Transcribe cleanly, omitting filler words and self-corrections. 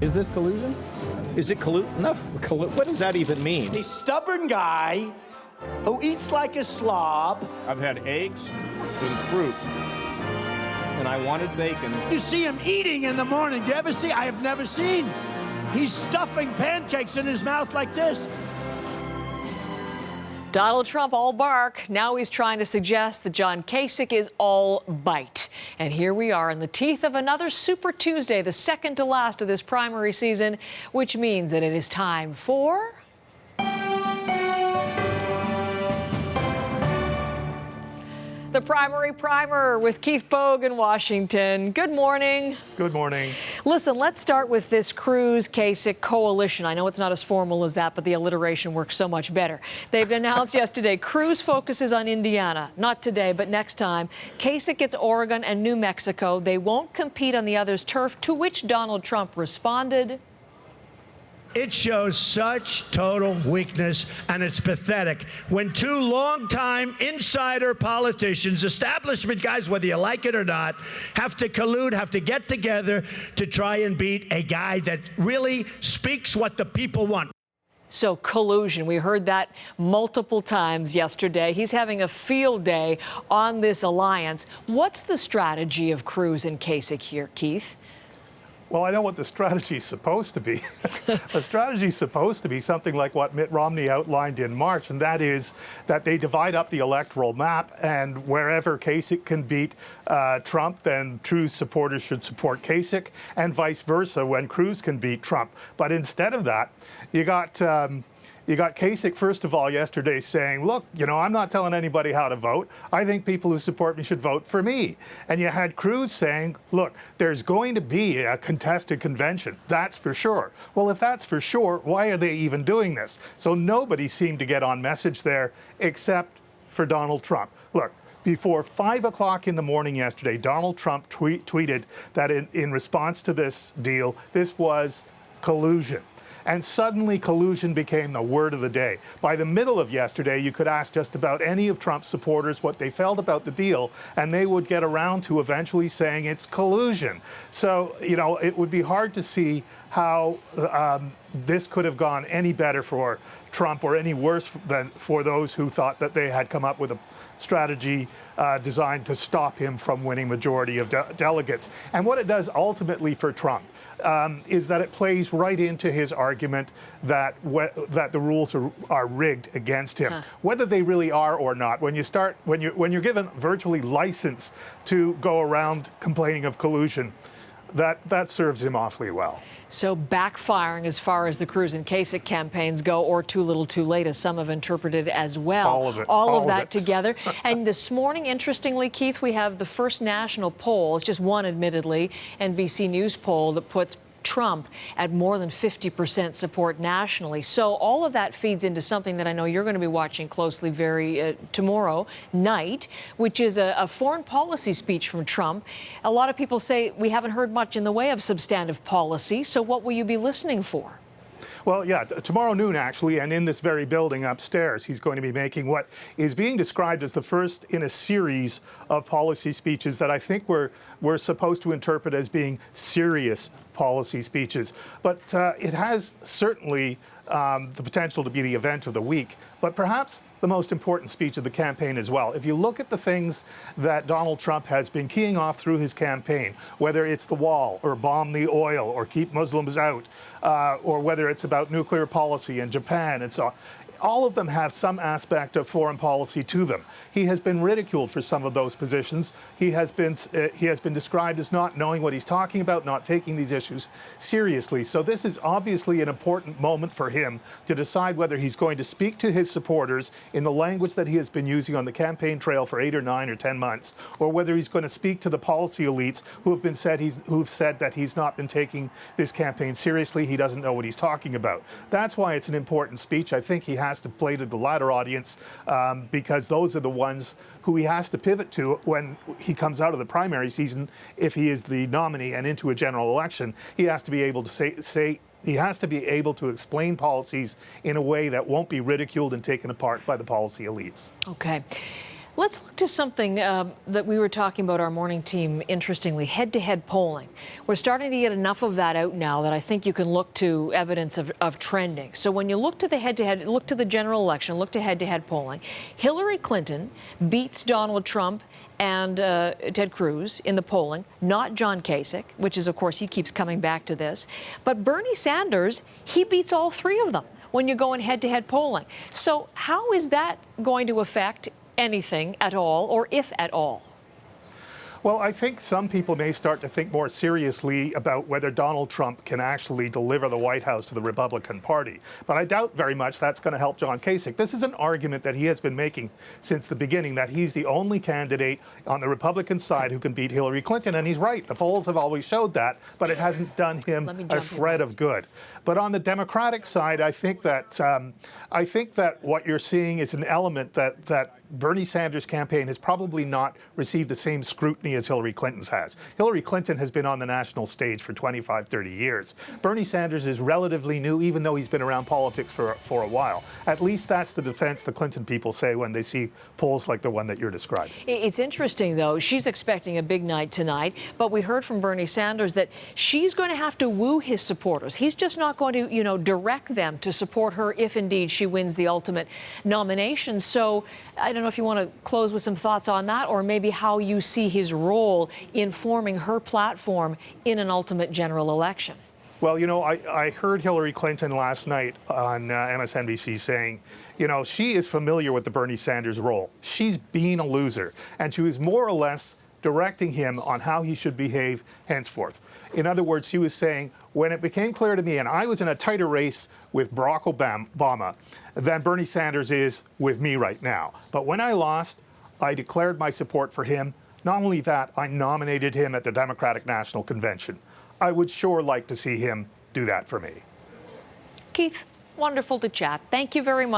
Is this collusion? Is it collusion? No. What does that even mean? A stubborn guy who eats like a slob. I've had eggs and fruit, and I wanted bacon. You see him eating in the morning. Do you ever see? I have never seen. He's stuffing pancakes in his mouth like this. Donald Trump all bark. Now he's trying to suggest that John Kasich is all bite. And here we are in the teeth of another Super Tuesday, the second to last of this primary season, which means that it is time for... The Primary Primer with Keith Boag in Washington. Good morning. Good morning. Listen, let's start with this Cruz-Kasich coalition. I know it's not as formal as that, but the alliteration works so much better. They've announced yesterday Cruz focuses on Indiana. Not today, but next time. Kasich gets Oregon and New Mexico. They won't compete on the other's turf, to which Donald Trump responded... It shows such total weakness, and it's pathetic when two longtime insider politicians, establishment guys, whether you like it or not, have to collude, have to get together to try and beat a guy that really speaks what the people want. So collusion, we heard that multiple times yesterday. He's having a field day on this alliance. What's the strategy of Cruz and Kasich here, Keith? Well, I know what the strategy is supposed to be. The strategy is supposed to be something like what Mitt Romney outlined in March, and that is that they divide up the electoral map, and wherever Kasich can beat Trump, then Cruz supporters should support Kasich, and vice versa when Cruz can beat Trump. But instead of that, you got Kasich, first of all, yesterday saying, look, you know, I'm not telling anybody how to vote. I think people who support me should vote for me. And you had Cruz saying, look, there's going to be a contested convention. That's for sure. Well, if that's for sure, why are they even doing this? So nobody seemed to get on message there except for Donald Trump. Look, before 5 o'clock in the morning yesterday, Donald Trump tweeted that in response to this deal, this was collusion. And suddenly collusion became the word of the day. By the middle of yesterday, you could ask just about any of Trump's supporters what they felt about the deal, and they would get around to eventually saying it's collusion. So, you know, it would be hard to see how this could have gone any better for Trump or any worse than for those who thought that they had come up with a strategy designed to stop him from winning majority of delegates. And what it does ultimately for Trump is that it plays right into his argument that the rules are rigged against him, whether they really are or not. When you're given virtually license to go around complaining of collusion, that serves him awfully well. So backfiring as far as the Cruz and Kasich campaigns go, or too little too late, as some have interpreted as well. All of it. All of that together. And this morning, interestingly, Keith, we have the first national poll. It's just one, admittedly, NBC News poll that puts Trump at more than 50% support nationally. So all of that feeds into something that I know you're going to be watching closely tomorrow night, which is a foreign policy speech from Trump. A lot of people say we haven't heard much in the way of substantive policy. So what will you be listening for? Well, yeah, tomorrow noon, actually, and in this very building upstairs, he's going to be making what is being described as the first in a series of policy speeches that I think we're supposed to interpret as being serious policy speeches. But it has certainly the potential to be the event of the week, but perhaps the most important speech of the campaign as well. If you look at the things that Donald Trump has been keying off through his campaign, whether it's the wall or bomb the oil or keep Muslims out, or whether it's about nuclear policy in Japan and so on, all of them have some aspect of foreign policy to them. He has been ridiculed for some of those positions. He has been described as not knowing what he's talking about, not taking these issues seriously. So this is obviously an important moment for him to decide whether he's going to speak to his supporters in the language that he has been using on the campaign trail for 8 or 9 or 10 months, or whether he's going to speak to the policy elites who've said that he's not been taking this campaign seriously. He doesn't know what he's talking about. That's why it's an important speech. I think he has to play to the latter audience because those are the ones who he has to pivot to when he comes out of the primary season. If he is the nominee and into a general election, he has to be able to he has to be able to explain policies in a way that won't be ridiculed and taken apart by the policy elites. Okay. Let's look to something that we were talking about our morning team, interestingly, head-to-head polling. We're starting to get enough of that out now that I think you can look to evidence of trending. So when you look to the head-to-head, look to the general election, look to head-to-head polling, Hillary Clinton beats Donald Trump and Ted Cruz in the polling, not John Kasich, which is, of course, he keeps coming back to this. But Bernie Sanders, he beats all three of them when you go in head-to-head polling. So how is that going to affect anything at all, or if at all? Well, I think some people may start to think more seriously about whether Donald Trump can actually deliver the White House to the Republican Party. But I doubt very much that's going to help John Kasich. This is an argument that he has been making since the beginning, that he's the only candidate on the Republican side who can beat Hillary Clinton. And he's right. The polls have always showed that, but it hasn't done him a shred of good. But on the Democratic side, I think that what you're seeing is an element that Bernie Sanders' campaign has probably not received the same scrutiny as Hillary Clinton's has. Hillary Clinton has been on the national stage for 25, 30 years. Bernie Sanders is relatively new, even though he's been around politics for a while. At least that's the defense the Clinton people say when they see polls like the one that you're describing. It's interesting, though. She's expecting a big night tonight, but we heard from Bernie Sanders that she's going to have to woo his supporters. He's just not going to, direct them to support her if indeed she wins the ultimate nomination. So I don't know if you want to close with some thoughts on that, or maybe how you see his role in forming her platform in an ultimate general election. Well, I heard Hillary Clinton last night on MSNBC saying, she is familiar with the Bernie Sanders role. She's been a loser, and she was more or less directing him on how he should behave henceforth. In other words, she was saying, when it became clear to me, and I was in a tighter race with Barack Obama than Bernie Sanders is with me right now. But when I lost, I declared my support for him. Not only that, I nominated him at the Democratic National Convention. I would sure like to see him do that for me. Keith, wonderful to chat. Thank you very much.